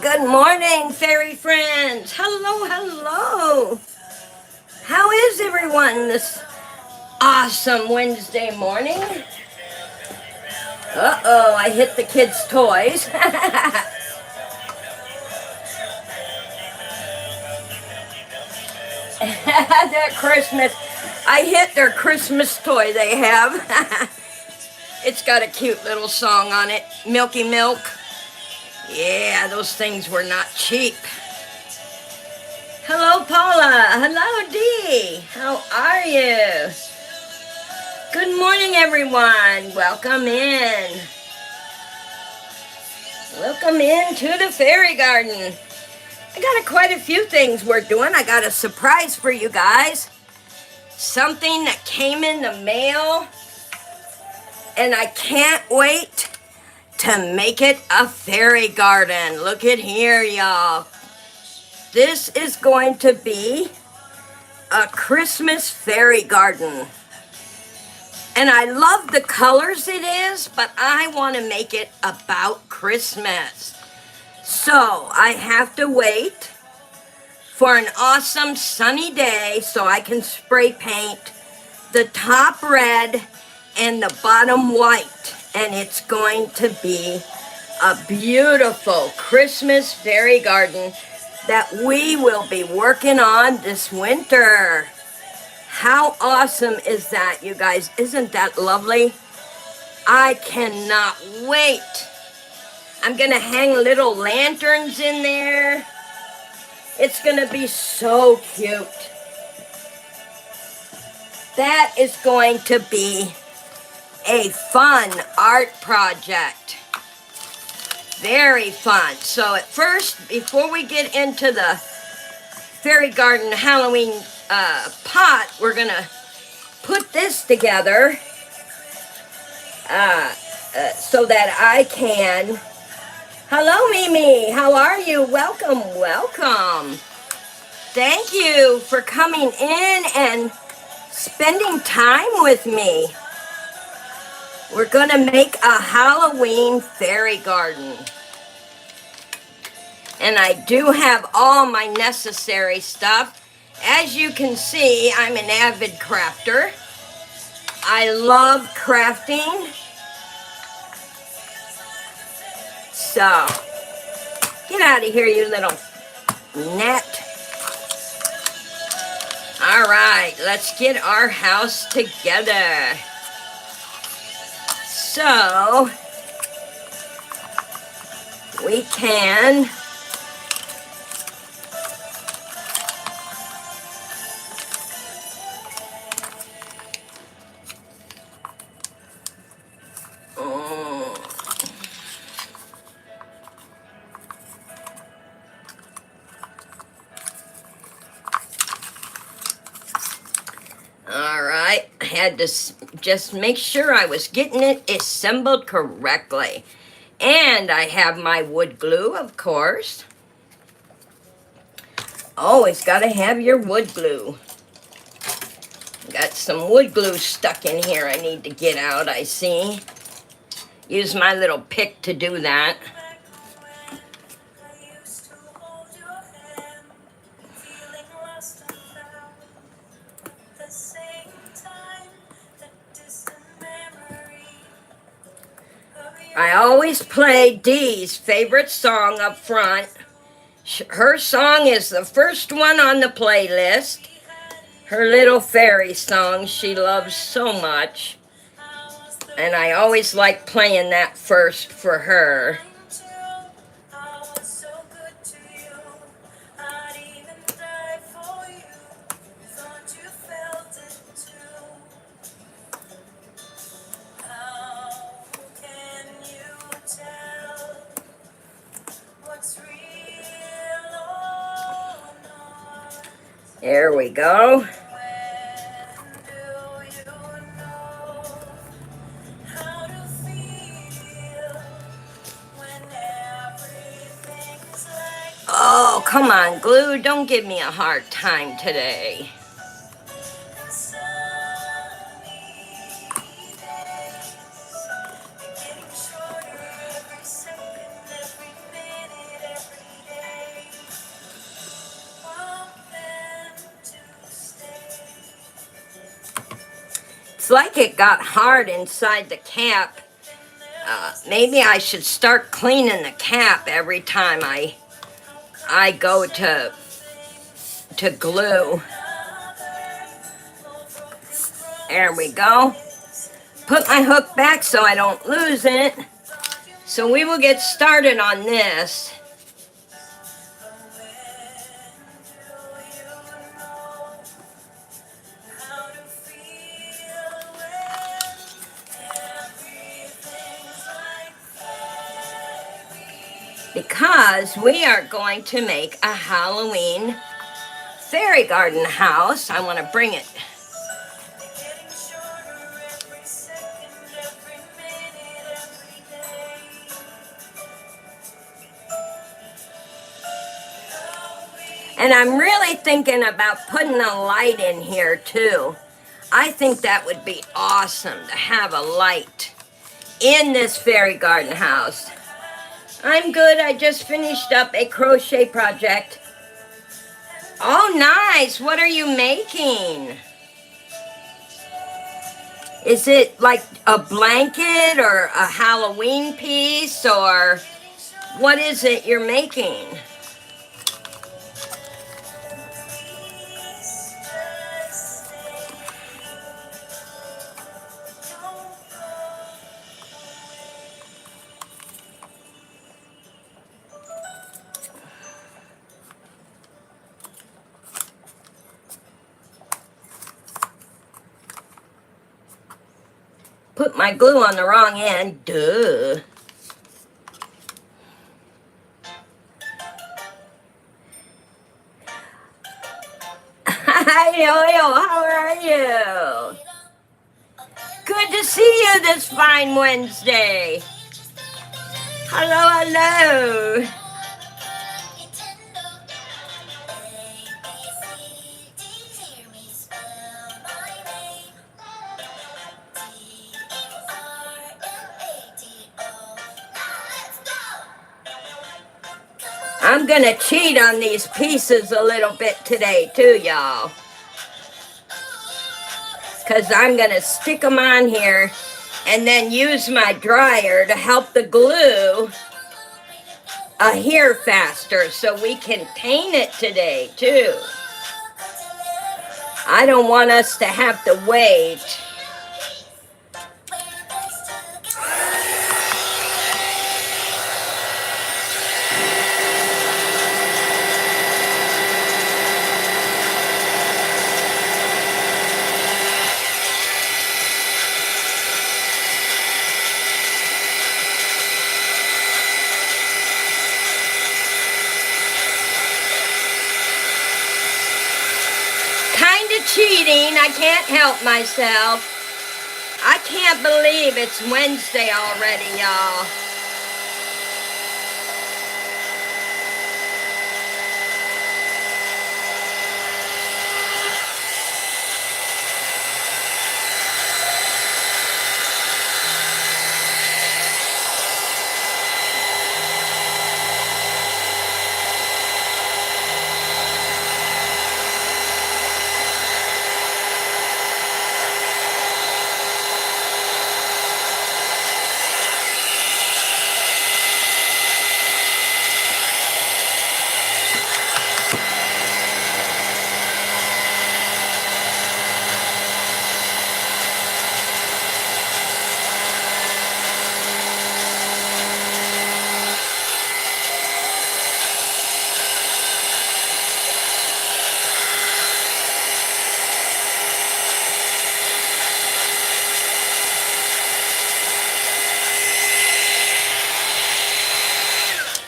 Good morning, fairy friends. Hello, hello. How is everyone this awesome Wednesday morning? Uh-oh, I hit the kids' toys. Their Christmas. I hit their Christmas toy they have. It's got a cute little song on it. Milky Milk. Yeah, those things were not cheap. Hello, Paula. Hello, Dee. How are you? Good morning, everyone. Welcome in. Welcome in to the fairy garden. I got quite a few things we're doing. I got a surprise for you guys. Something that came in the mail, and I can't wait to make it a fairy garden. Look at here, y'all. This is going to be a Christmas fairy garden. And I love the colors it is, but I want to make it about Christmas. So I have to wait for an awesome sunny day so I can spray paint the top red and the bottom white. And it's going to be a beautiful Christmas fairy garden that we will be working on this winter. How awesome is that, you guys? Isn't that lovely? I cannot wait. I'm going to hang little lanterns in there. It's going to be so cute. That is going to be a fun art project. Very fun. So at first, before we get into the fairy garden Halloween pot, we're going to put this together so that I can... Hello, Mimi. How are you? Welcome, welcome. Thank you for coming in and spending time with me. We're going to make a Halloween fairy garden. And I do have all my necessary stuff. As you can see, I'm an avid crafter. I love crafting. So, get out of here, you little net. All right, let's get our house together. So, we can... Alright, I had to just make sure I was getting it assembled correctly. And I have my wood glue, of course. Always gotta have your wood glue. Got some wood glue stuck in here I need to get out, I see. Use my little pick to do that. I always play Dee's favorite song up front. Her song is the first one on the playlist. Her little fairy song she loves so much. And I always like playing that first for her. There we go. Oh, come on, glue. Don't give me a hard time today. Looks like it got hard inside the cap. Maybe I should start cleaning the cap every time I go to glue. There we go. Put my hook back so I don't lose it. So we will get started on this. Because we are going to make a Halloween fairy garden house. I want to bring it. And I'm really thinking about putting a light in here too. I think that would be awesome to have a light in this fairy garden house. I'm good. I just finished up a crochet project. Oh, nice. What are you making? Is it like a blanket or a Halloween piece, or what is it you're making? Put my glue on the wrong end. Duh. Hi, Yo-Yo. How are you? Good to see you this fine Wednesday. Hello, hello. I'm gonna cheat on these pieces a little bit today too, y'all. Because I'm gonna stick them on here and then use my dryer to help the glue adhere faster so we can paint it today too. I don't want us to have to wait. Cheating, I can't help myself. I can't believe it's Wednesday already, y'all.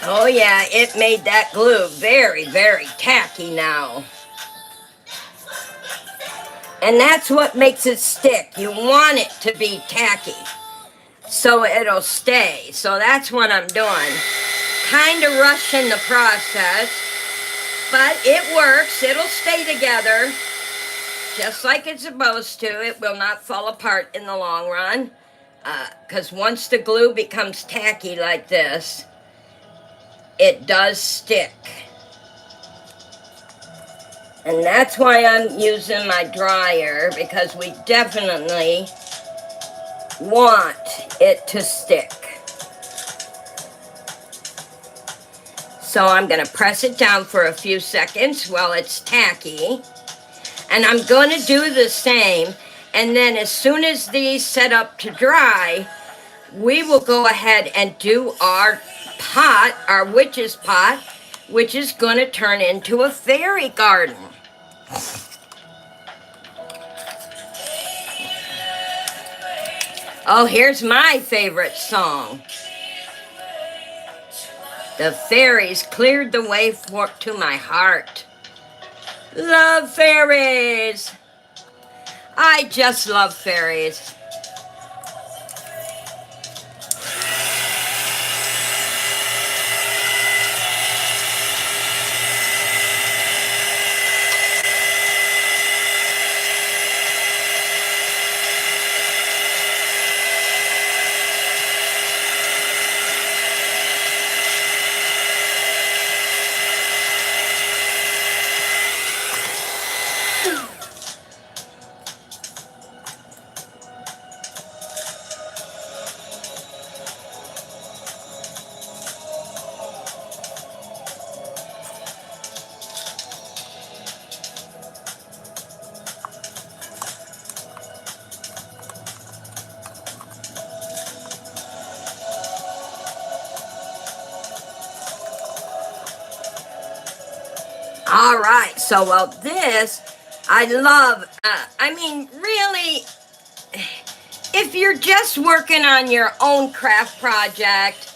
Oh yeah, it made that glue very, very tacky now. And that's what makes it stick. You want it to be tacky so it'll stay. So that's what I'm doing. Kind of rushing the process, but it works. It'll stay together just like it's supposed to. It will not fall apart in the long run. Because once the glue becomes tacky like this, it does stick. And that's why I'm using my dryer, because we definitely want it to stick. So I'm going to press it down for a few seconds while it's tacky. And I'm going to do the same. And then as soon as these set up to dry, we will go ahead and do our pot, our witch's pot, which is going to turn into a fairy garden. Oh, here's my favorite song. The fairies cleared the way to my heart. Love fairies. I just love fairies. All right, so well this, I love, I mean, really, if you're just working on your own craft project,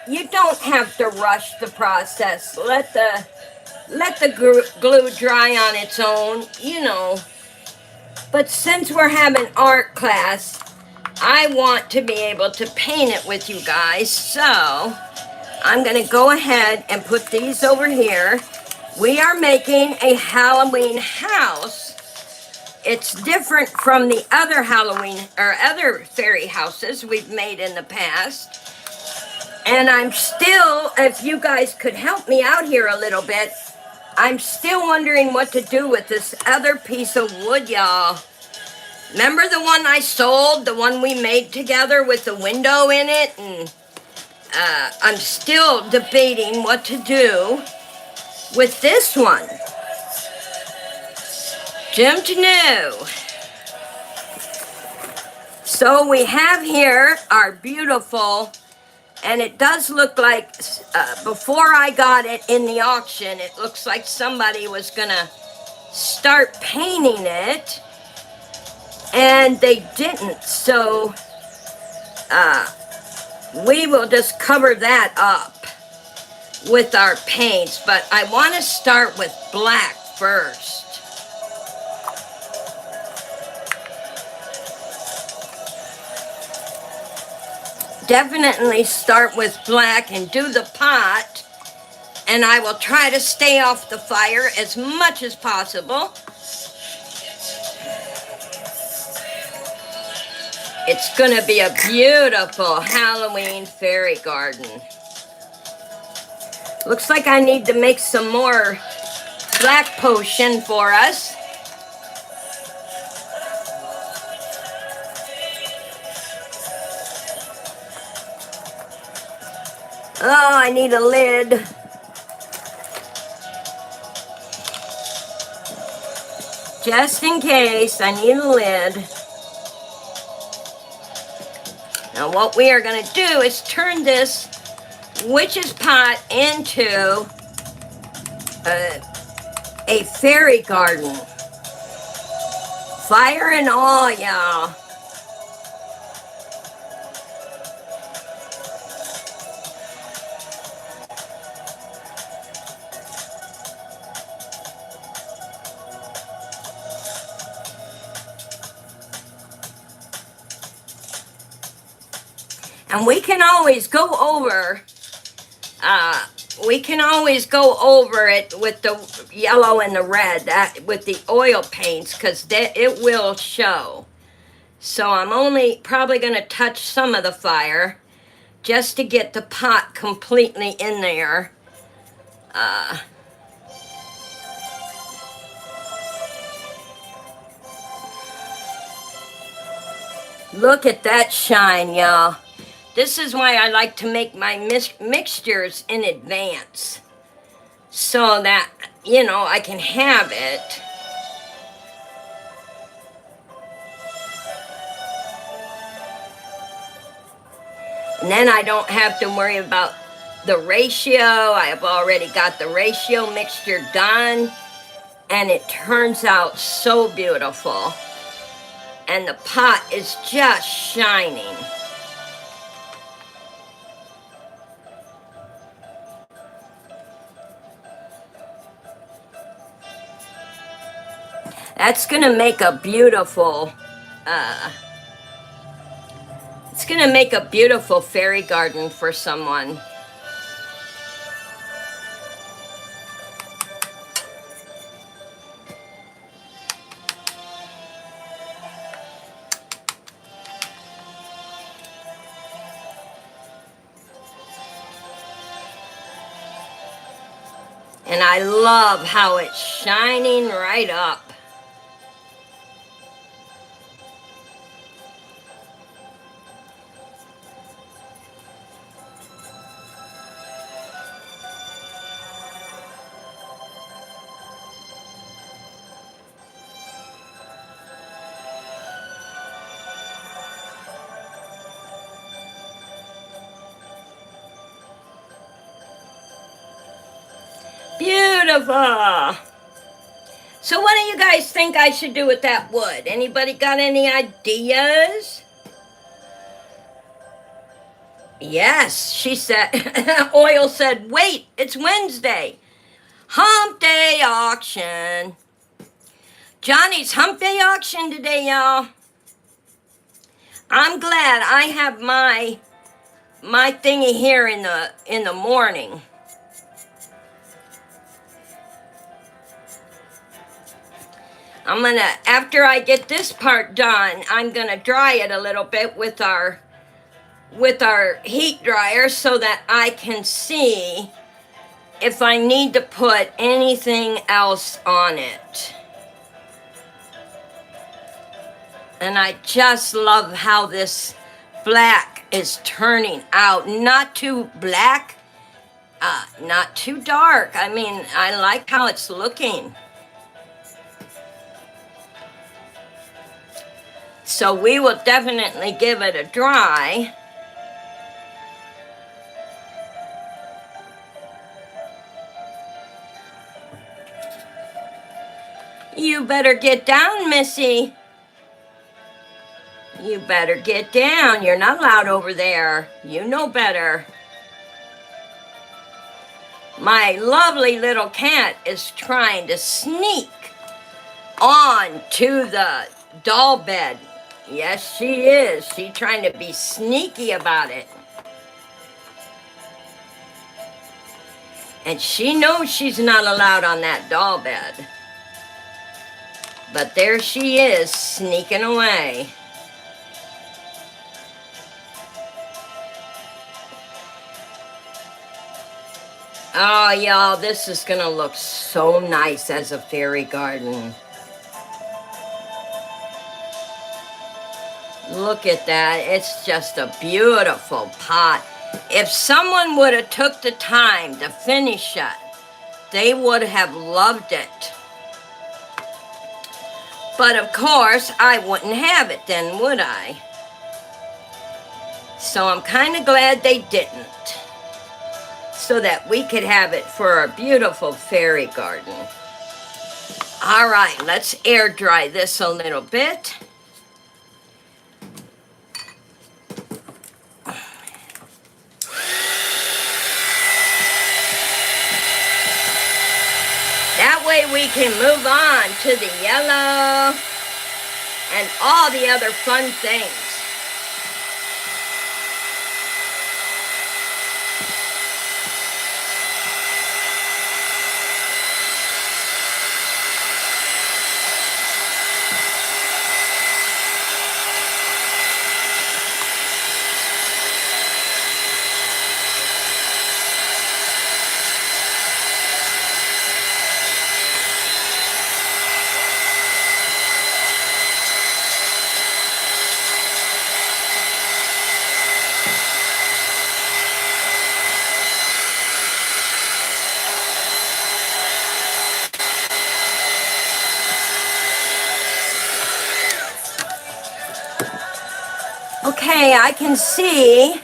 you don't have to rush the process. Let the glue dry on its own, you know. But since we're having art class, I want to be able to paint it with you guys, so I'm going to go ahead and put these over here. We are making a Halloween house. It's different from the other Halloween or other fairy houses we've made in the past. And I'm still, if you guys could help me out here a little bit, I'm still wondering what to do with this other piece of wood, y'all. Remember the one I sold, the one we made together with the window in it? And I'm still debating what to do with this one. Jim to know. So we have here our beautiful, and it does look like, before I got it in the auction, it looks like somebody was gonna start painting it, and they didn't, so we will just cover that up with our paints, but I want to start with black first. Definitely start with black and do the pot, and I will try to stay off the fire as much as possible. It's gonna be a beautiful Halloween fairy garden. Looks like I need to make some more black potion for us. Oh, I need a lid. Just in case, I need a lid. Now what we are going to do is turn this witch's pot into a fairy garden. Fire and all, y'all. And we can always go over, it with the yellow and the red, with the oil paints, because it will show. So I'm only probably going to touch some of the fire just to get the pot completely in there. Look at that shine, y'all. This is why I like to make my mixtures in advance, so that, you know, I can have it. And then I don't have to worry about the ratio. I have already got the ratio mixture done, and it turns out so beautiful. And the pot is just shining. That's gonna make a beautiful, it's gonna make a beautiful fairy garden for someone. And I love how it's shining right up. Beautiful. So what do you guys think I should do with that wood? Anybody got any ideas? Yes, she said. Oil said, wait, it's Wednesday. Hump day auction. Johnny's hump day auction today, y'all. I'm glad I have my thingy here in the morning. I'm gonna, after I get this part done, I'm gonna dry it a little bit with our heat dryer so that I can see if I need to put anything else on it. And I just love how this black is turning out. Not too black, not too dark. I mean, I like how it's looking. So we will definitely give it a dry. You better get down, Missy. You better get down. You're not allowed over there. You know better. My lovely little cat is trying to sneak on to the doll bed. Yes, she is. She's trying to be sneaky about it. And she knows she's not allowed on that doll bed. But there she is, sneaking away. Oh, y'all, this is gonna look so nice as a fairy garden. Look at that. It's just a beautiful pot. If someone would have took the time to finish it, they would have loved it. But of course, I wouldn't have it then, would I? So I'm kind of glad they didn't, so that we could have it for our beautiful fairy garden. All right, let's air dry this a little bit. That way we can move on to the yellow and all the other fun things. way I can see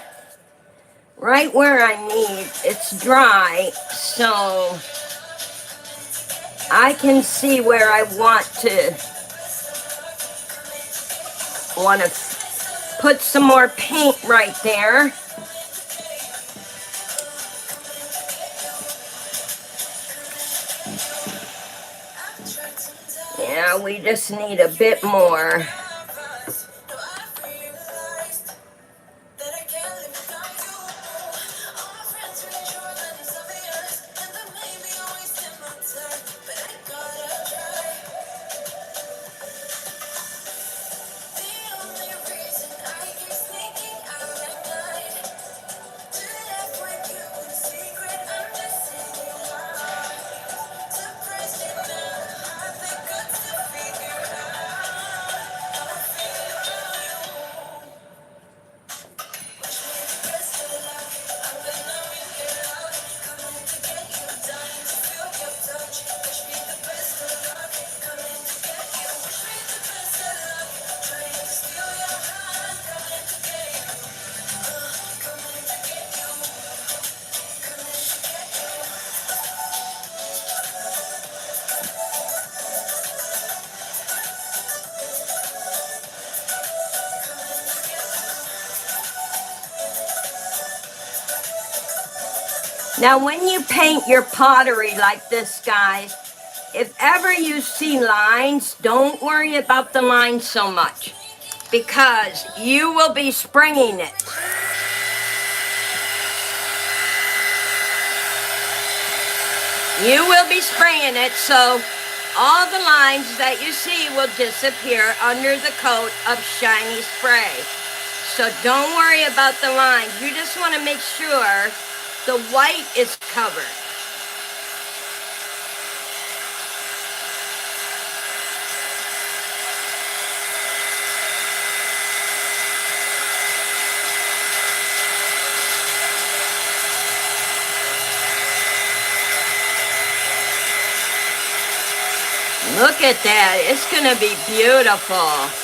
right where I need. It's dry, so I can see where I want to put some more paint right there. Yeah, we just need a bit more. Now, when you paint your pottery like this, guys, if ever you see lines, don't worry about the lines so much, because you will be spraying it. You will be spraying it, so all the lines that you see will disappear under the coat of shiny spray. So don't worry about the lines. You just want to make sure the white is covered. Look at that. It's going to be beautiful.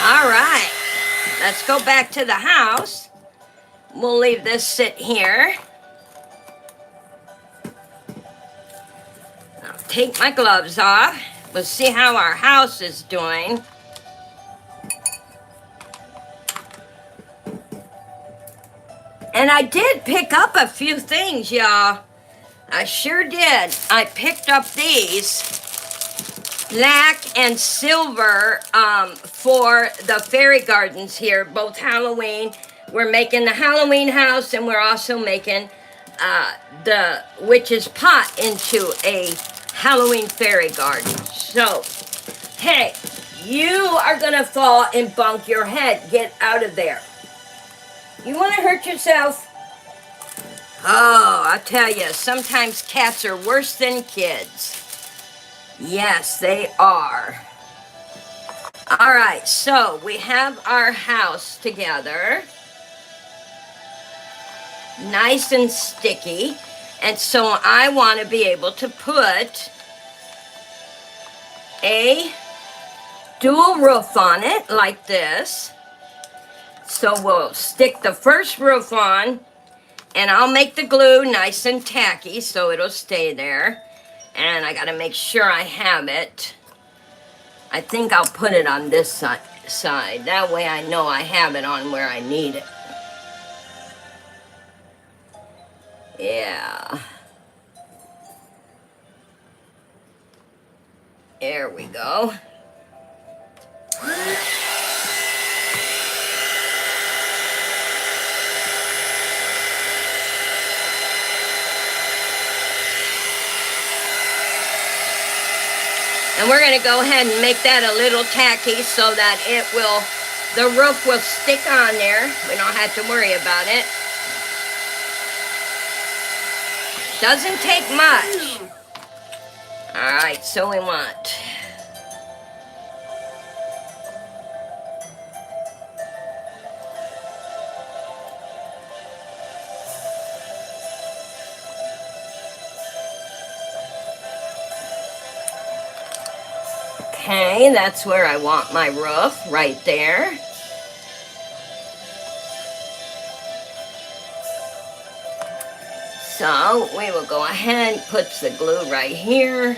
All right, let's go back to the house. We'll leave this sit here. I'll take my gloves off. We'll see how our house is doing. And I did pick up a few things, y'all. I sure did. I picked up these black and silver for the fairy gardens here, both Halloween. We're making the Halloween house, and we're also making the witch's pot into a Halloween fairy garden. So, hey, you are going to fall and bump your head. Get out of there. You want to hurt yourself? Oh, I tell you, sometimes cats are worse than kids. Yes, they are. All right, so we have our house together. Nice and sticky. And so I want to be able to put a dual roof on it like this. So we'll stick the first roof on, and I'll make the glue nice and tacky so it'll stay there. And I got to make sure I have it. I think I'll put it on this side. That way I know I have it on where I need it. Yeah. There we go. And we're going to go ahead and make that a little tacky so that the roof will stick on there. We don't have to worry about it. Doesn't take much. Alright, so we want okay, that's where I want my roof, right there. So we will go ahead and put the glue right here.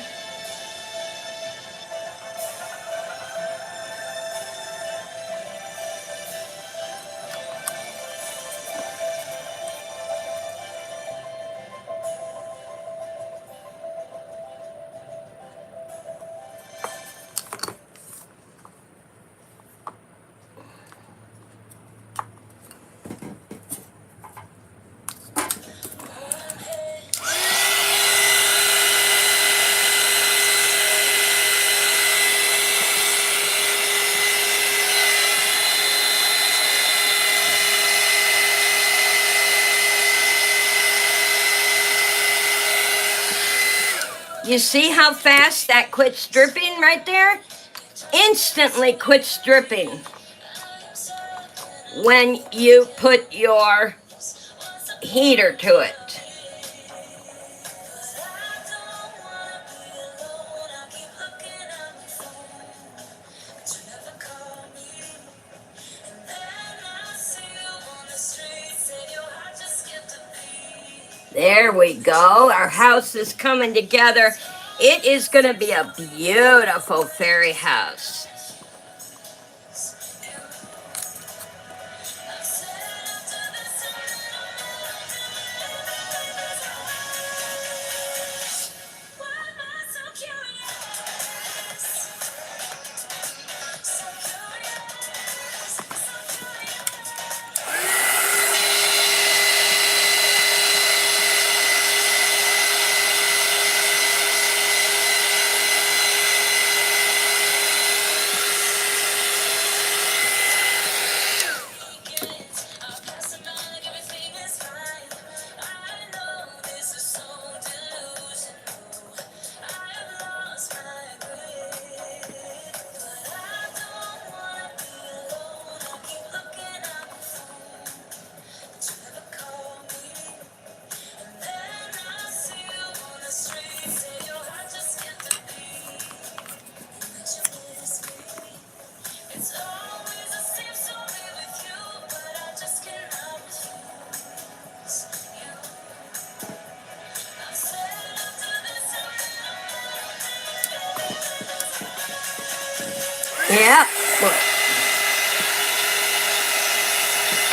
You see how fast that quits dripping right there? Instantly quits dripping when you put your heater to it. There we go. Our house is coming together. It is going to be a beautiful fairy house. Yeah.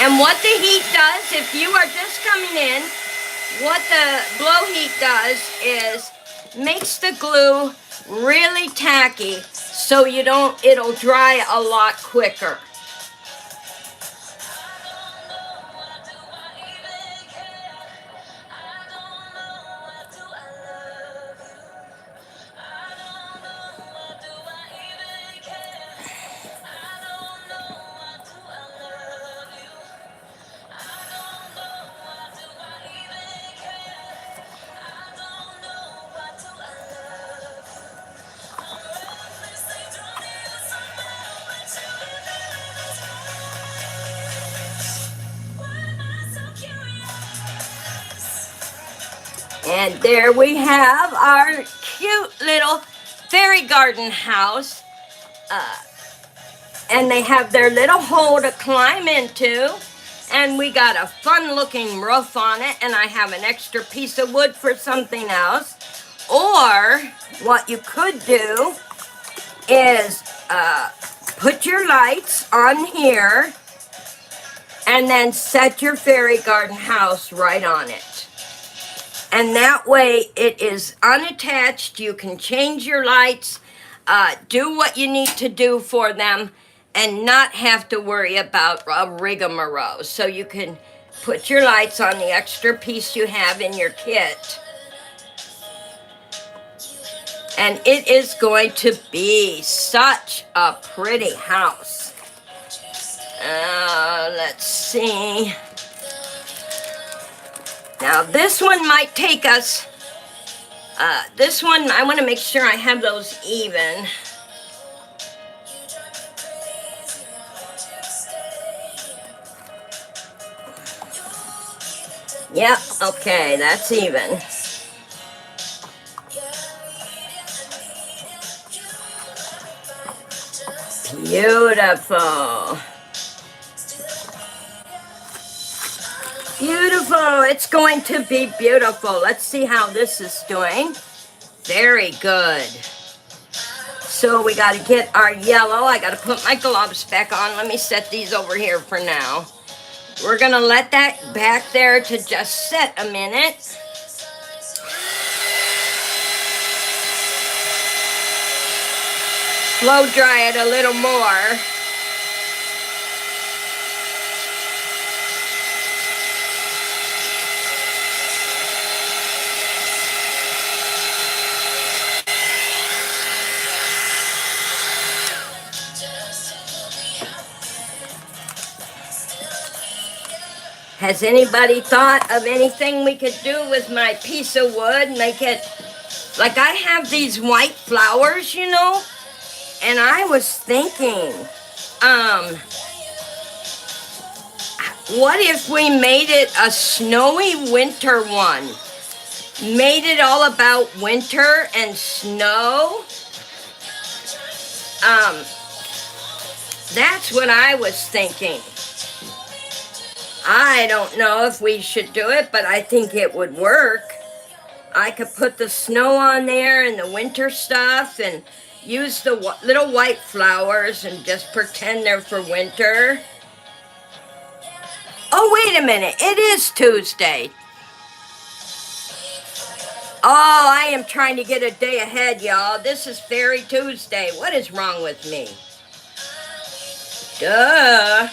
And what the heat does, if you are just coming in, what the blow heat does is makes the glue really tacky so it'll dry a lot quicker. And there we have our cute little fairy garden house. And they have their little hole to climb into. And we got a fun looking roof on it. And I have an extra piece of wood for something else. Or what you could do is put your lights on here and then set your fairy garden house right on it. And that way it is unattached. You can change your lights, do what you need to do for them, and not have to worry about a rigmarole. So you can put your lights on the extra piece you have in your kit. And it is going to be such a pretty house. Let's see. Now this one might take us This one, I want to make sure I have those even. Yep, okay, that's even. Beautiful. Beautiful. It's going to be beautiful. Let's see how this is doing. Very good. So we got to get our yellow. I got to put my gloves back on. Let me set these over here for now. We're going to let that back there to just set a minute. Blow dry it a little more. Has anybody thought of anything we could do with my piece of wood? Make it, like I have these white flowers, you know? And I was thinking, what if we made it a snowy winter one? Made it all about winter and snow? That's what I was thinking. I don't know if we should do it, but I think it would work. I could put the snow on there and the winter stuff and use the little white flowers and just pretend they're for winter. Oh, wait a minute. It is Tuesday. Oh, I am trying to get a day ahead, y'all. This is Fairy Tuesday. What is wrong with me? Duh.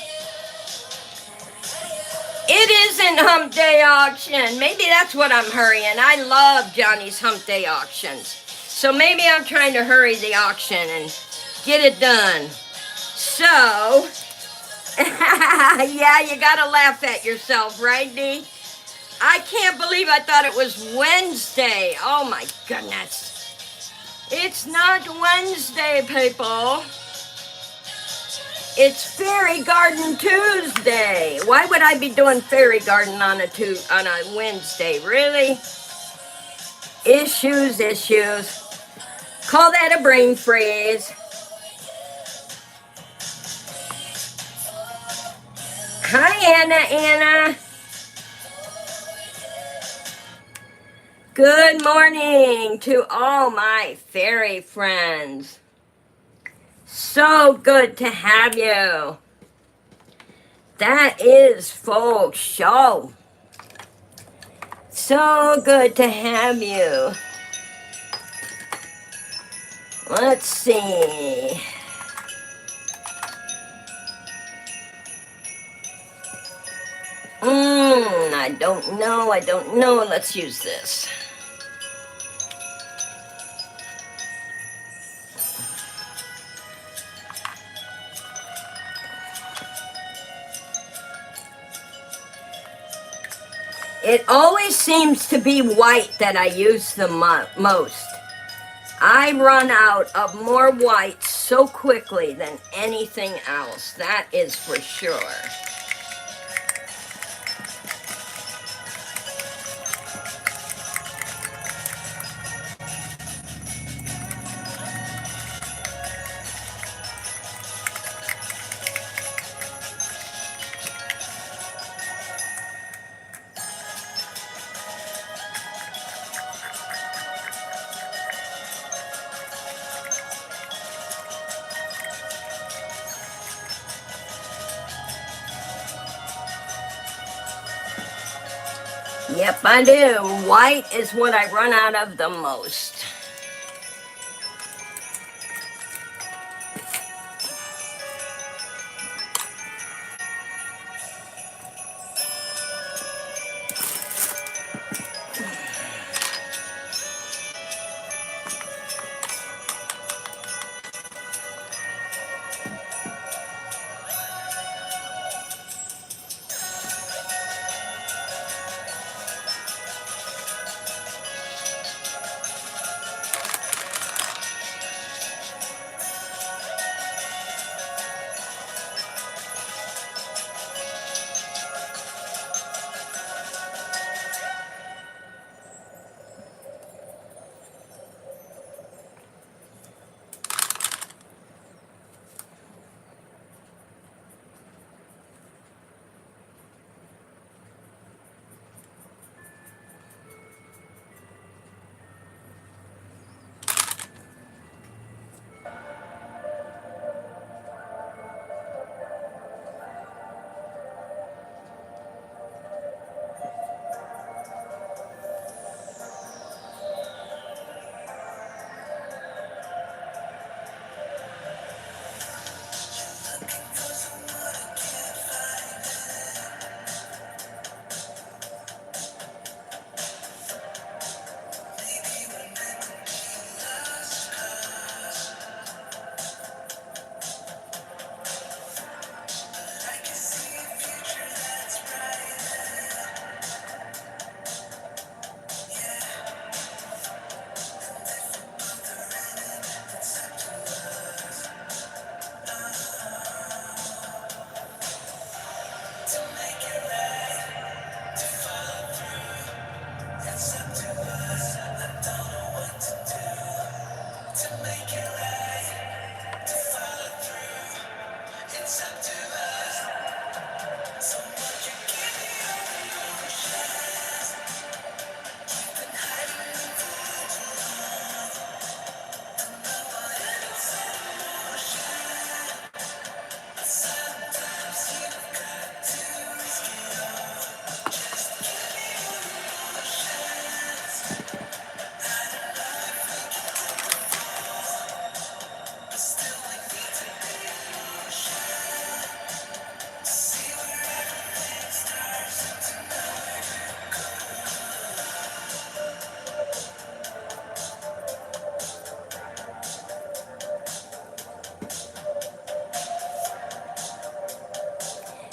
It isn't Hump Day auction. Maybe that's what I'm hurrying. I love Johnny's Hump Day auctions. So maybe I'm trying to hurry the auction and get it done. So, yeah, you gotta laugh at yourself, right, Dee? I can't believe I thought it was Wednesday. Oh my goodness. It's not Wednesday, people. It's Fairy Garden Tuesday. Why would I be doing Fairy Garden on a Wednesday? Really? Issues. Call that a brain freeze. Hi, Anna. Good morning to all my fairy friends. So good to have you. That is folk show. So good to have you. Let's see. I don't know. Let's use this. It always seems to be white that I use the most. I run out of more white so quickly than anything else. That is for sure. Yep, I do. White is what I run out of the most.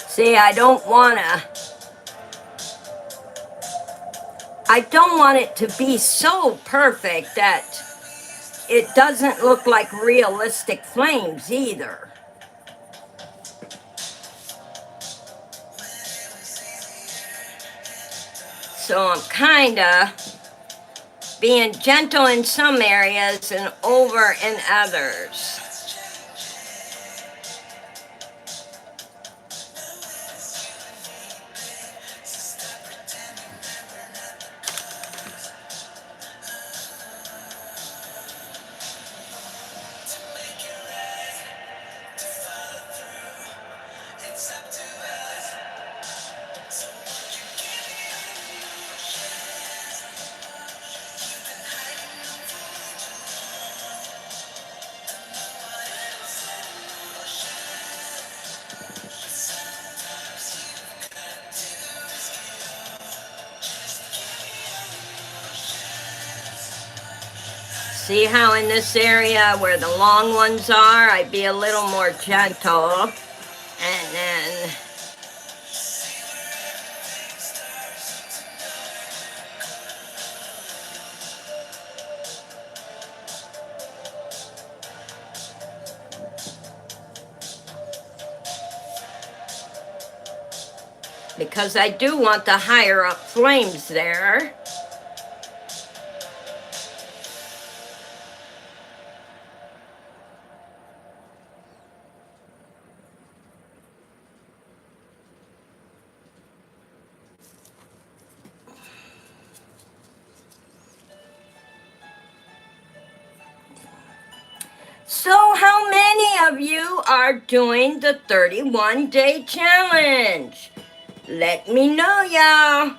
See, I don't want it to be so perfect that it doesn't look like realistic flames either. So I'm kinda being gentle in some areas and over in others. See how in this area where the long ones are, I'd be a little more gentle. And then because I do want the higher up flames there. So how many of you are doing the 31-day challenge? Let me know, y'all.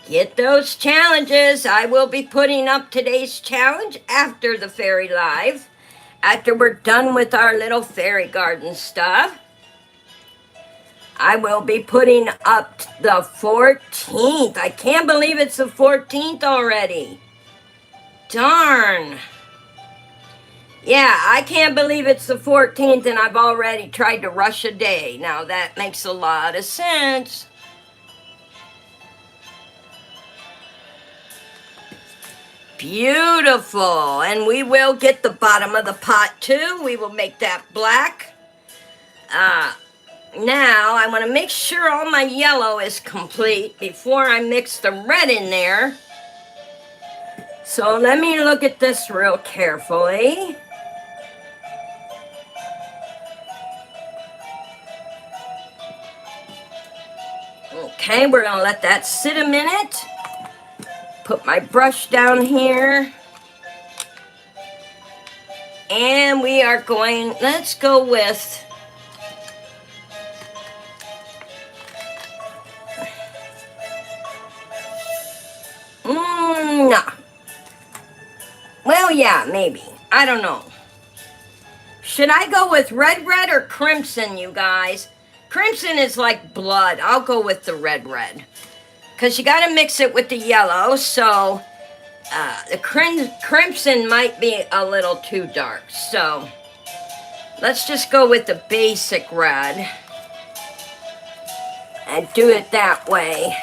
Get those challenges. I will be putting up today's challenge after the fairy live, after we're done with our little fairy garden stuff. I will be putting up the 14th. I can't believe it's the 14th already. Darn. Yeah, I can't believe it's the 14th and I've already tried to rush a day. Now that makes a lot of sense. Beautiful. And we will get the bottom of the pot too. We will make that black. Now I want to make sure all my yellow is complete before I mix the red in there. So let me look at this real carefully. Okay, we're gonna let that sit a minute. Put my brush down here. And we are going, let's go with no. Well, yeah, maybe. I don't know. Should I go with red or crimson, you guys? Crimson is like blood. I'll go with the red. Because you got to mix it with the yellow, so the crimson might be a little too dark. So let's just go with the basic red and do it that way,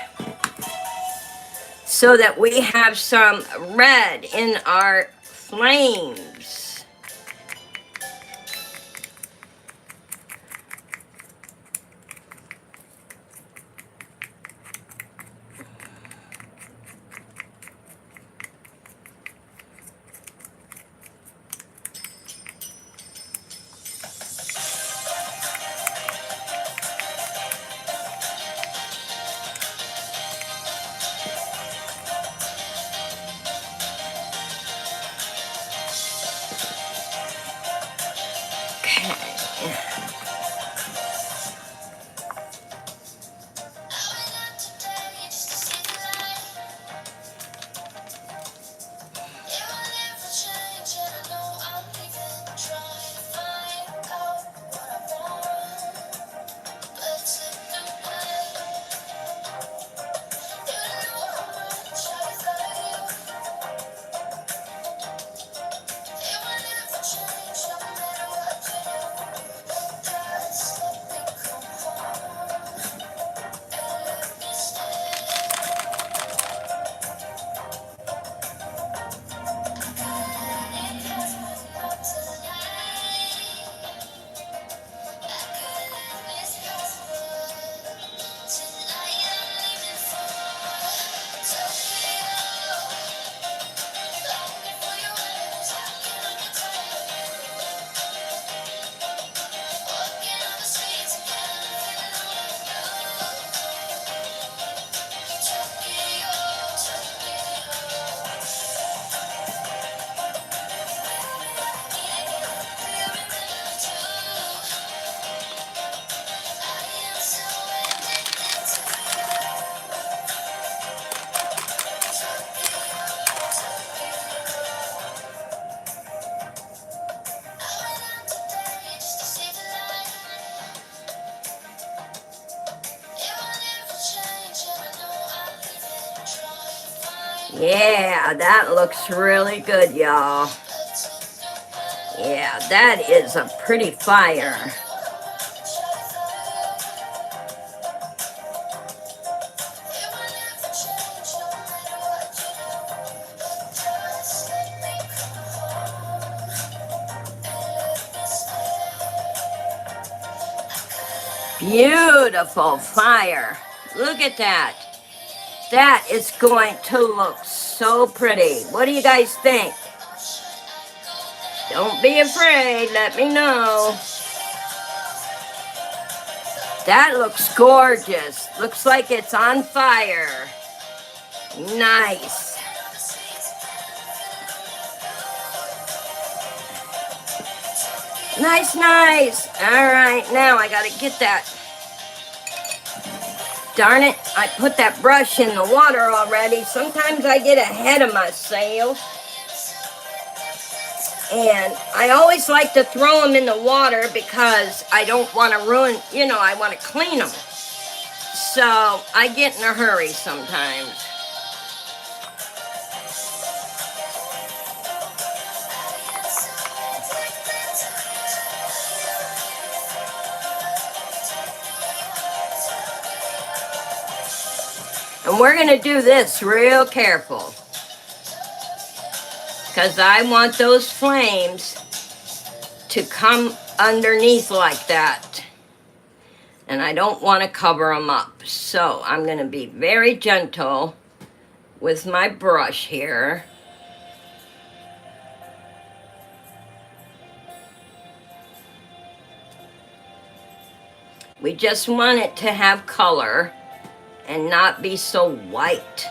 so that we have some red in our flames. Yeah, that looks really good, y'all. Yeah, that is a pretty fire. Beautiful fire. Look at that. That is going to look so pretty. What do you guys think? Don't be afraid. Let me know. That looks gorgeous. Looks like it's on fire. Nice. Nice, nice. All right, now I gotta get that. Darn it, I put that brush in the water already. Sometimes I get ahead of myself. And I always like to throw them in the water because I don't want to ruin, you know, I want to clean them. So I get in a hurry sometimes. And we're going to do this real careful, because I want those flames to come underneath like that. And I don't want to cover them up. So I'm going to be very gentle with my brush here. We just want it to have color and not be so white.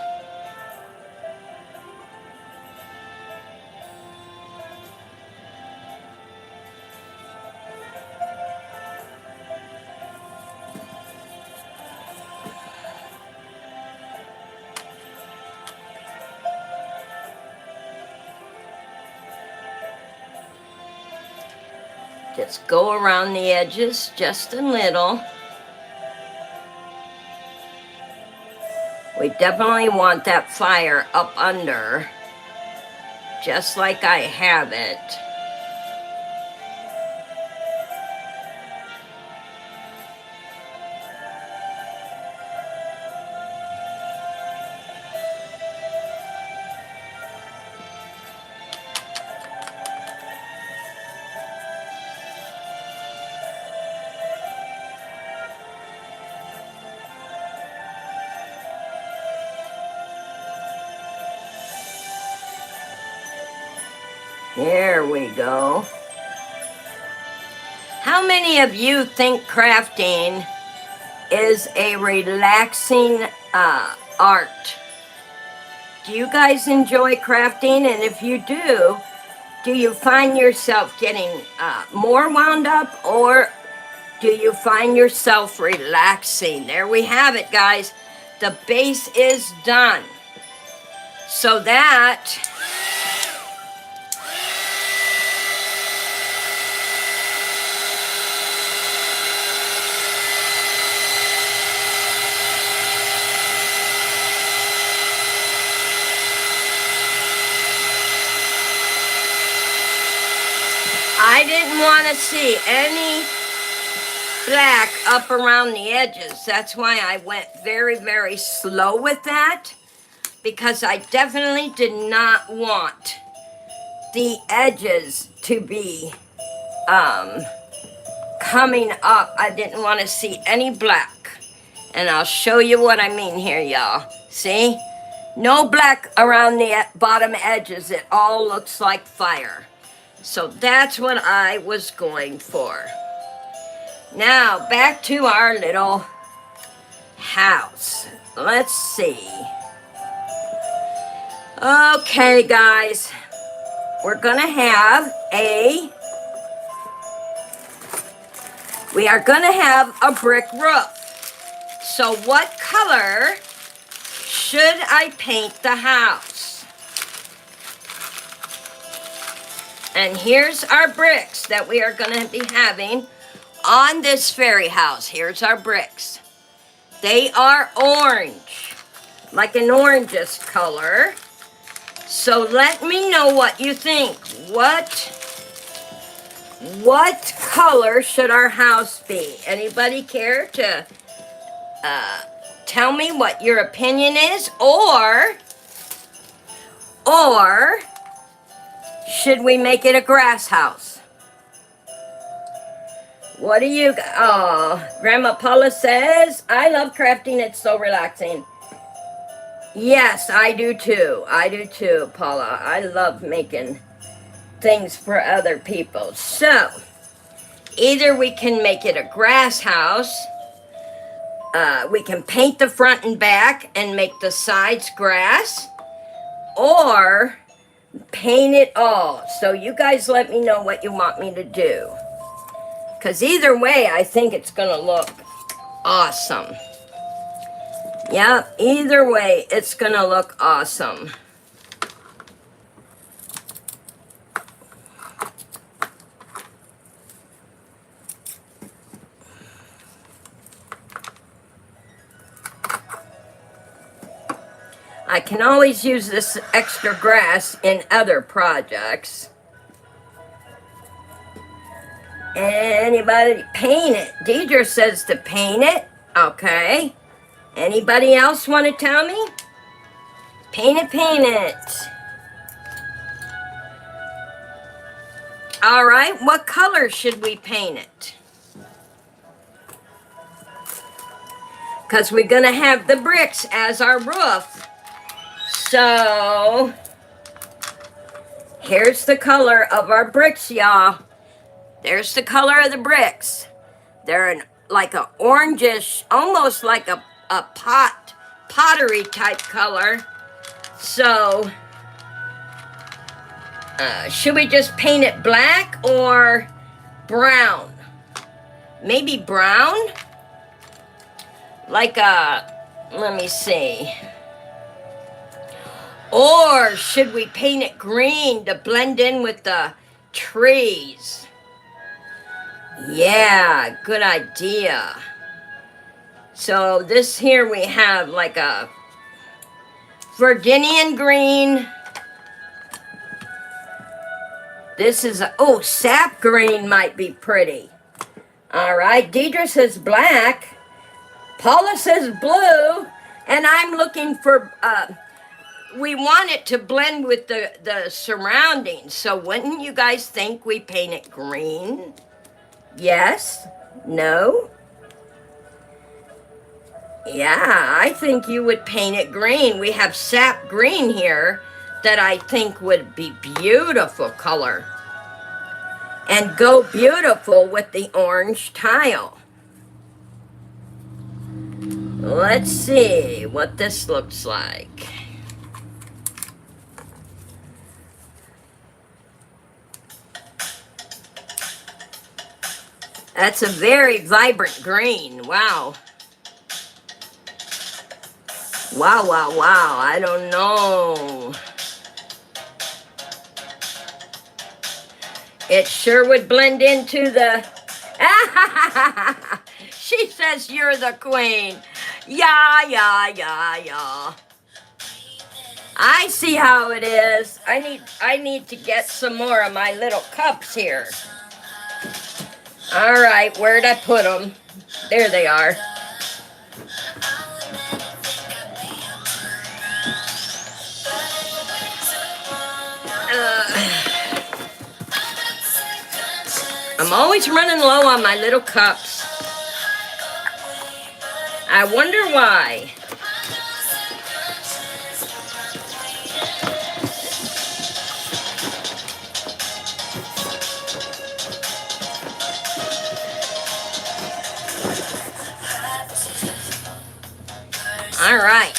Just go around the edges just a little. We definitely want that fire up under, just like I have it. There we go. How many of you think crafting is a relaxing art? Do you guys enjoy crafting? And if you do, Do you find yourself getting more wound up, or do you find yourself relaxing? There we have it, guys. The base is done. So that I didn't want to see any black up around the edges. That's why I went very, very slow with that, because I definitely did not want the edges to be coming up. I didn't want to see any black. And I'll show you what I mean here, y'all. See? No black around the bottom edges. It all looks like fire. So that's what I was going for. Now, back to our little house. Let's see. Okay, guys. We're gonna have we are gonna have a brick roof. So what color should I paint the house? And here's our bricks that we are gonna be having on this fairy house. Here's our bricks. They are orange, like an orangish color. So let me know what you think. What color should our house be? Anybody care to tell me what your opinion is? Or should we make it a grass house? What do you... Oh, Grandma Paula says, I love crafting. It's so relaxing. Yes, I do too. I do too, Paula. I love making things for other people. So, either we can make it a grass house. We can paint the front and back and make the sides grass. Or paint it all. So you guys let me know what you want me to do. Because either way, I think it's going to look awesome. Yeah, either way, it's going to look awesome. I can always use this extra grass in other projects. Anybody paint it? Deidre says to paint it. Okay. Anybody else want to tell me? Paint it, paint it. All right, what color should we paint it? Because we're going to have the bricks as our roof. So, here's the color of our bricks, y'all. There's the color of the bricks. They're like an orangish, almost like a pottery type color. So, should we just paint it black or brown? Maybe brown? Like let me see. Or should we paint it green to blend in with the trees? Yeah, good idea. So this here we have like a Virginian green. This is sap green might be pretty. All right, Deidre says black. Paula says blue. And I'm looking for, we want it to blend with the surroundings. So wouldn't you guys think we paint it green? Yes? No? Yeah, I think you would paint it green. We have sap green here that I think would be beautiful color. And go beautiful with the orange tile. Let's see what this looks like. That's a very vibrant green. Wow. Wow, wow, wow. I don't know. It sure would blend into the... She says you're the queen. Yeah, yeah, yeah, yeah. I see how it is. I need to get some more of my little cups here. All right, where'd I put them? There they are. I'm always running low on my little cups. I wonder why. All right.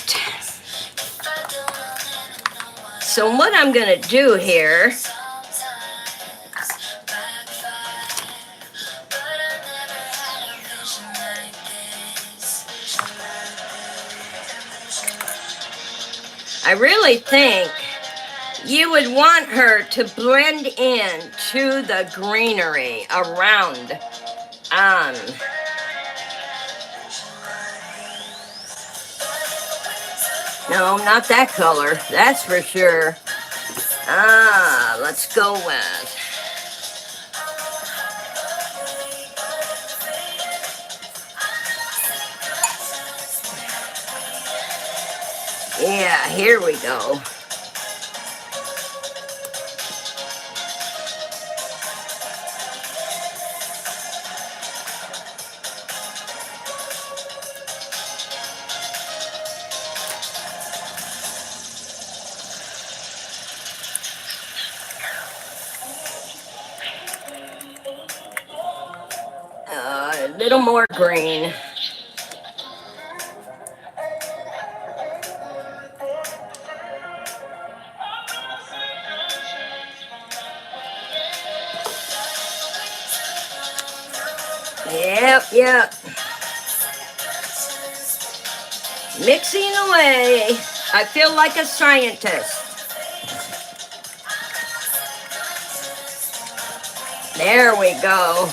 So what I'm gonna do here, I really think you would want her to blend in to the greenery around. No, not that color, that's for sure. Let's go with... Yeah, here we go. A little more green. Yep. Mixing away. I feel like a scientist. There we go.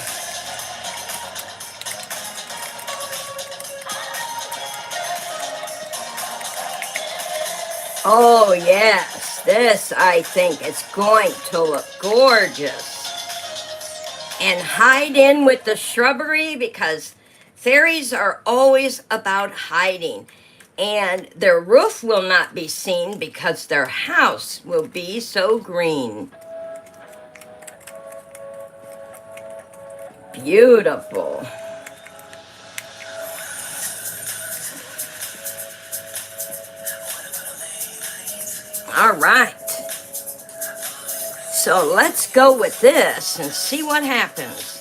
Oh yes, this I think is going to look gorgeous. And hide in with the shrubbery because fairies are always about hiding. And their roof will not be seen because their house will be so green. Beautiful. All right. So let's go with this and see what happens.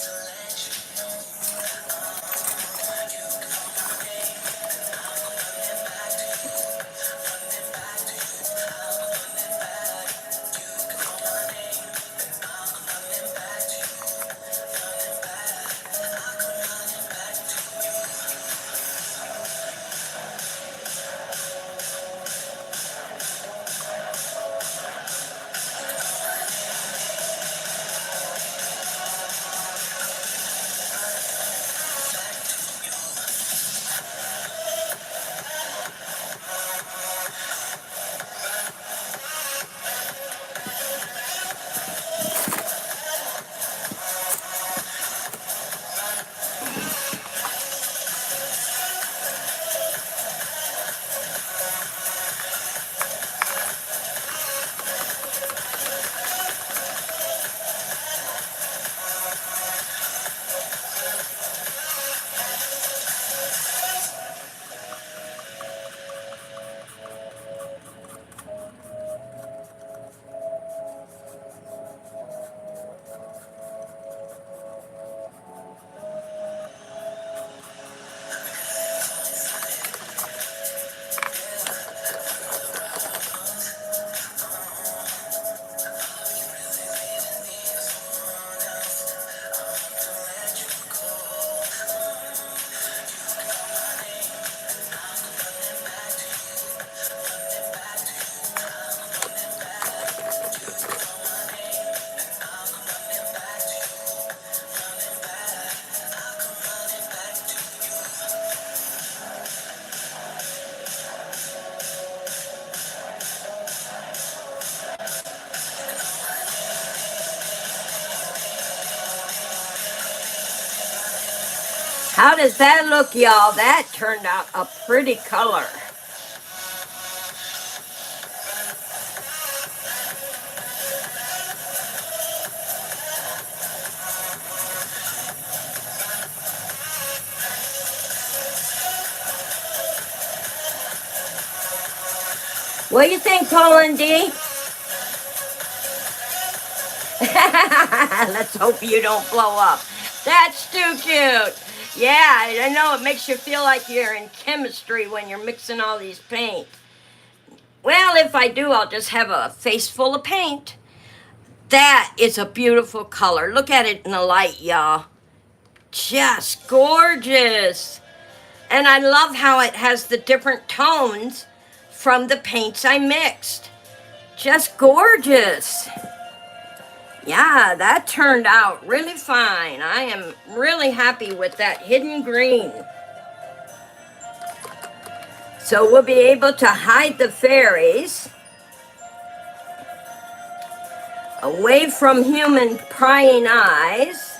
How does that look, y'all? That turned out a pretty color. What do you think, Colin D? Let's hope you don't blow up. That's too cute. Yeah, I know it makes you feel like you're in chemistry when you're mixing all these paints. Well, if I do, I'll just have a face full of paint. That is a beautiful color. Look at it in the light, y'all. Just gorgeous. And I love how it has the different tones from the paints I mixed. Just gorgeous. Yeah, that turned out really fine. I am really happy with that hidden green. So we'll be able to hide the fairies away from human prying eyes.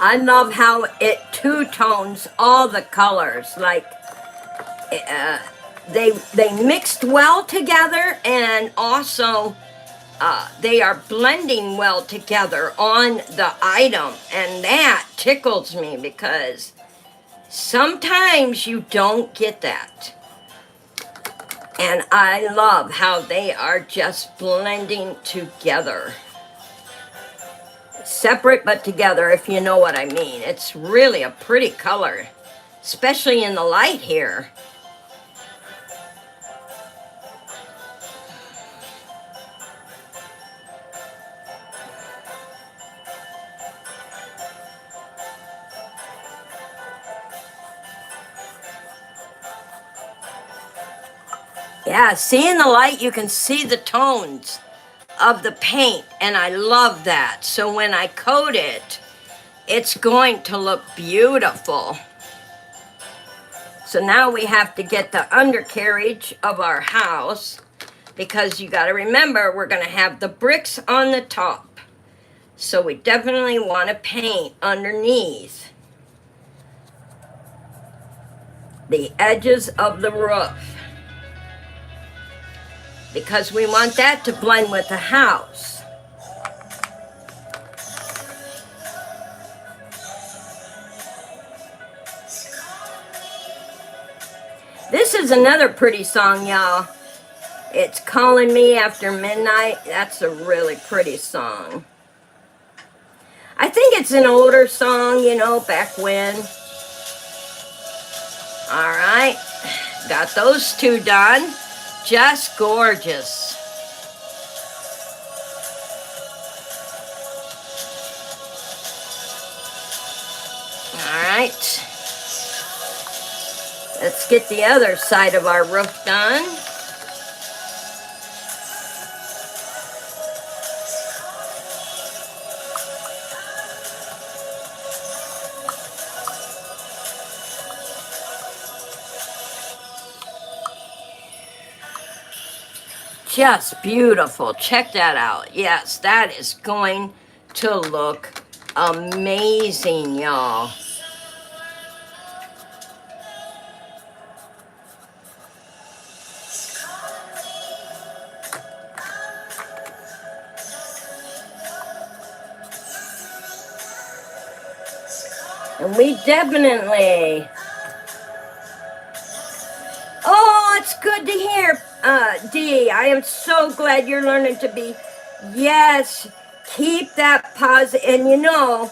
I love how it two-tones all the colors. Like, they mixed well together, and also they are blending well together on the item. And that tickles me because sometimes you don't get that. And I love how they are just blending together. Separate but together, if you know what I mean. It's really a pretty color, especially in the light here. Yeah, see in the light you can see the tones of the paint, and I love that. So when I coat it, it's going to look beautiful. So now we have to get the undercarriage of our house, because you got to remember we're going to have the bricks on the top. So we definitely want to paint underneath the edges of the roof, because we want that to blend with the house. This is another pretty song, y'all. It's Calling Me After Midnight. That's a really pretty song. I think it's an older song, you know, back when. All right, got those two done. Just gorgeous. All right. Let's get the other side of our roof done. Just beautiful. Check that out. Yes, that is going to look amazing, y'all. And we definitely... Oh, it's good to hear, Dee. I am so glad you're learning to be... Yes, keep that positive. And you know,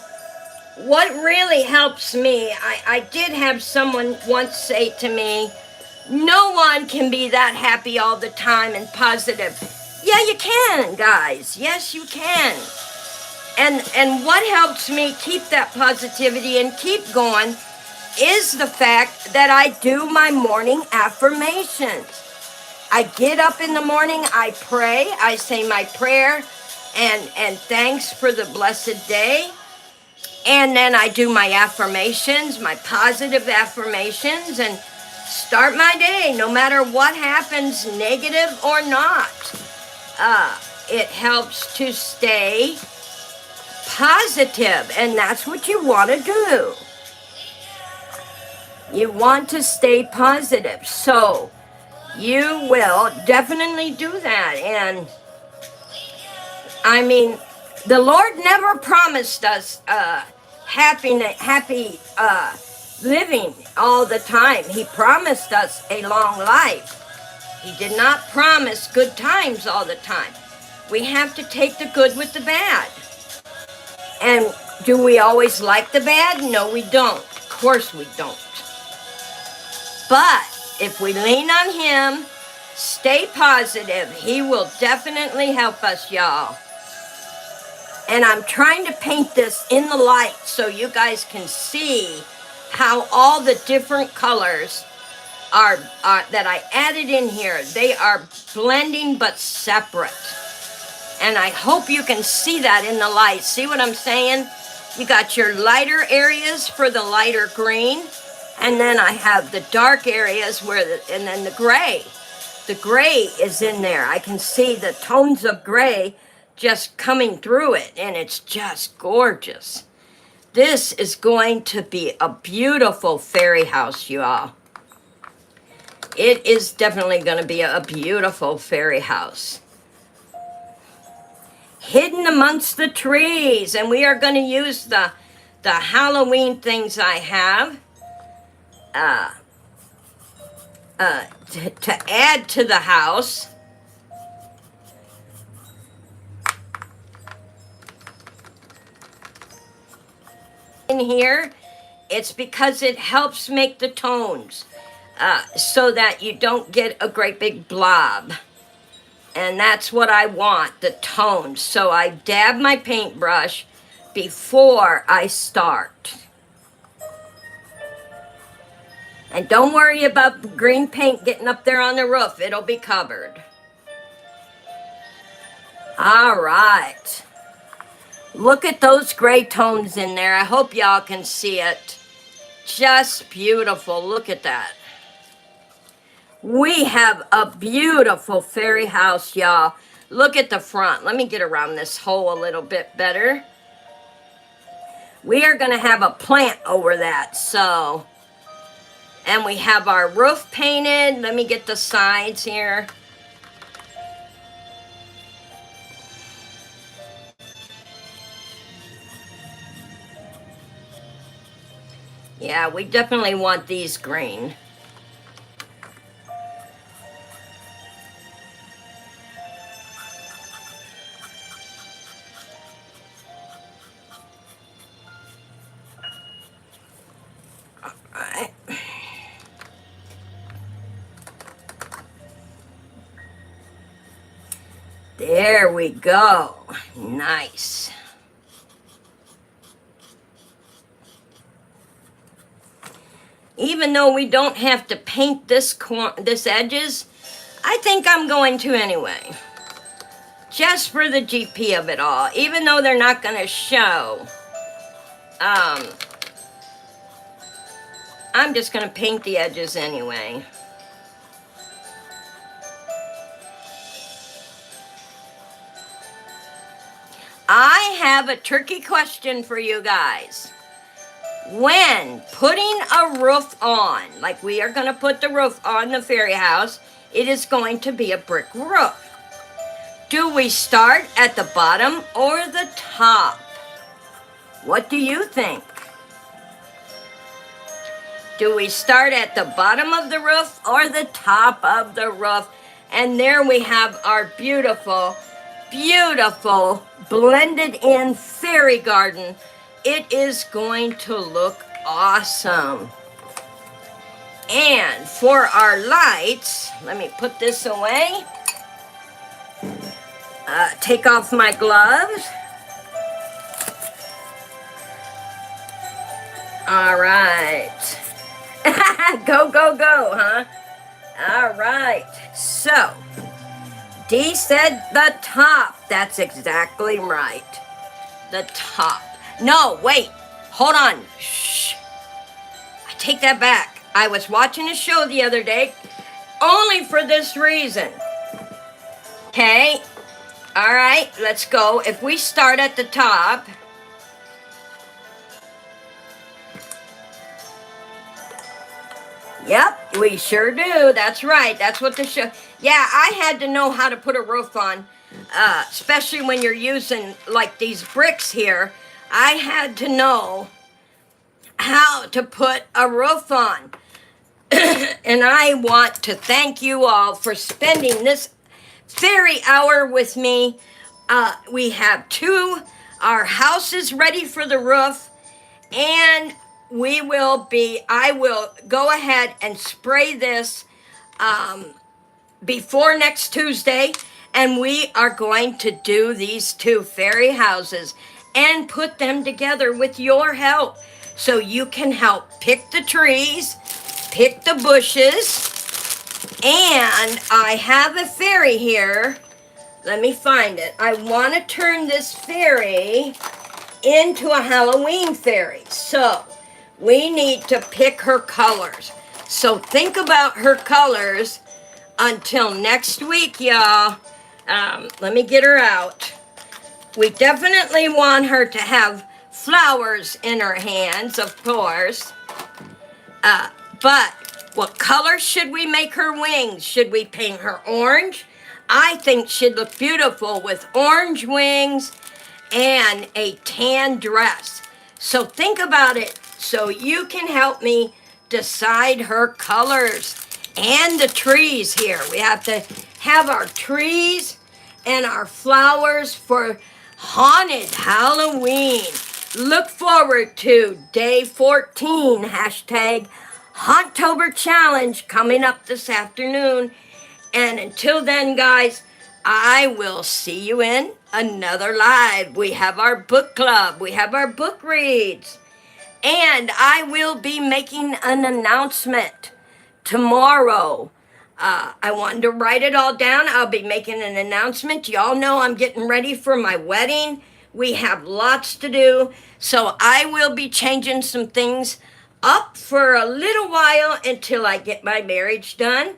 what really helps me, I did have someone once say to me, no one can be that happy all the time and positive. Yeah, you can, guys. Yes, you can. And what helps me keep that positivity and keep going is the fact that I do my morning affirmations. I get up in the morning, I pray, I say my prayer and thanks for the blessed day. And then I do my affirmations, my positive affirmations, and start my day no matter what happens, negative or not. It helps to stay positive, and that's what you want to do. You want to stay positive, so you will definitely do that. And I mean, the Lord never promised us happy living all the time. He promised us a long life. He did not promise good times all the time. We have to take the good with the bad. And do we always like the bad? No, we don't. Of course we don't. But if we lean on Him, stay positive, He will definitely help us, y'all. And I'm trying to paint this in the light so you guys can see how all the different colors are that I added in here. They are blending but separate. And I hope you can see that in the light. See what I'm saying? You got your lighter areas for the lighter green. And then I have the dark areas and then the gray. The gray is in there. I can see the tones of gray just coming through it, and it's just gorgeous. This is going to be a beautiful fairy house, you all. It is definitely going to be a beautiful fairy house. Hidden amongst the trees, and we are going to use the Halloween things I have to add to the house. In here, it's because it helps make the tones so that you don't get a great big blob. And that's what I want, the tones. So I dab my paintbrush before I start. And don't worry about the green paint getting up there on the roof. It'll be covered. All right. Look at those gray tones in there. I hope y'all can see it. Just beautiful. Look at that. We have a beautiful fairy house, y'all. Look at the front. Let me get around this hole a little bit better. We are going to have a plant over that, so. And we have our roof painted. Let me get the sides here. Yeah, we definitely want these green. All right. There we go. Nice. Even though we don't have to paint this edges, I think I'm going to anyway. Just for the GP of it all. Even though they're not going to show. I'm just going to paint the edges anyway. I have a tricky question for you guys. When putting a roof on, like we are going to put the roof on the fairy house, it is going to be a brick roof. Do we start at the bottom or the top? What do you think? Do we start at the bottom of the roof or the top of the roof? And there we have our beautiful, beautiful blended in fairy garden. It is going to look awesome. And for our lights, let me put this away. Take off my gloves. All right. Go, go, go, huh? All right. So, Dee said the top. That's exactly right. The top. No, wait. Hold on. Shh. I take that back. I was watching a show the other day only for this reason. Okay. All right. Let's go. If we start at the top. Yep, we sure do. That's right. That's what the show. Yeah, I had to know how to put a roof on, especially when you're using like these bricks here. I had to know how to put a roof on. And I want to thank you all for spending this fairy hour with me. We have our house is ready for the roof, and I will go ahead and spray this before next Tuesday, and we are going to do these 2 fairy houses and put them together with your help. So you can help pick the trees, pick the bushes, and I have a fairy here. Let me find it. I want to turn this fairy into a Halloween fairy. So we need to pick her colors. So think about her colors until next week, y'all. Let me get her out. We definitely want her to have flowers in her hands, of course. But what color should we make her wings? Should we paint her orange? I think she'd look beautiful with orange wings and a tan dress. So think about it so you can help me decide her colors. And the trees here. We have to have our trees and our flowers for haunted Halloween. Look forward to day 14, hashtag Hauntober Challenge coming up this afternoon. And until then, guys, I will see you in another live. We have our book club. We have our book reads. And I will be making an announcement tomorrow. I wanted to write it all down. I'll be making an announcement. Y'all know I'm getting ready for my wedding. We have lots to do. So I will be changing some things up for a little while until I get my marriage done.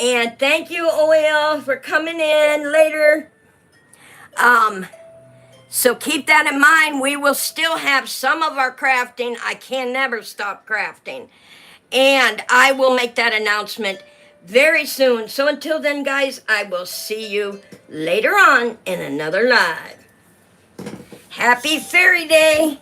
And thank you, OL, for coming in later. So keep that in mind. We will still have some of our crafting. I can never stop crafting. And I will make that announcement very soon. So until then, guys, I will see you later on in another live. Happy Fairy Day.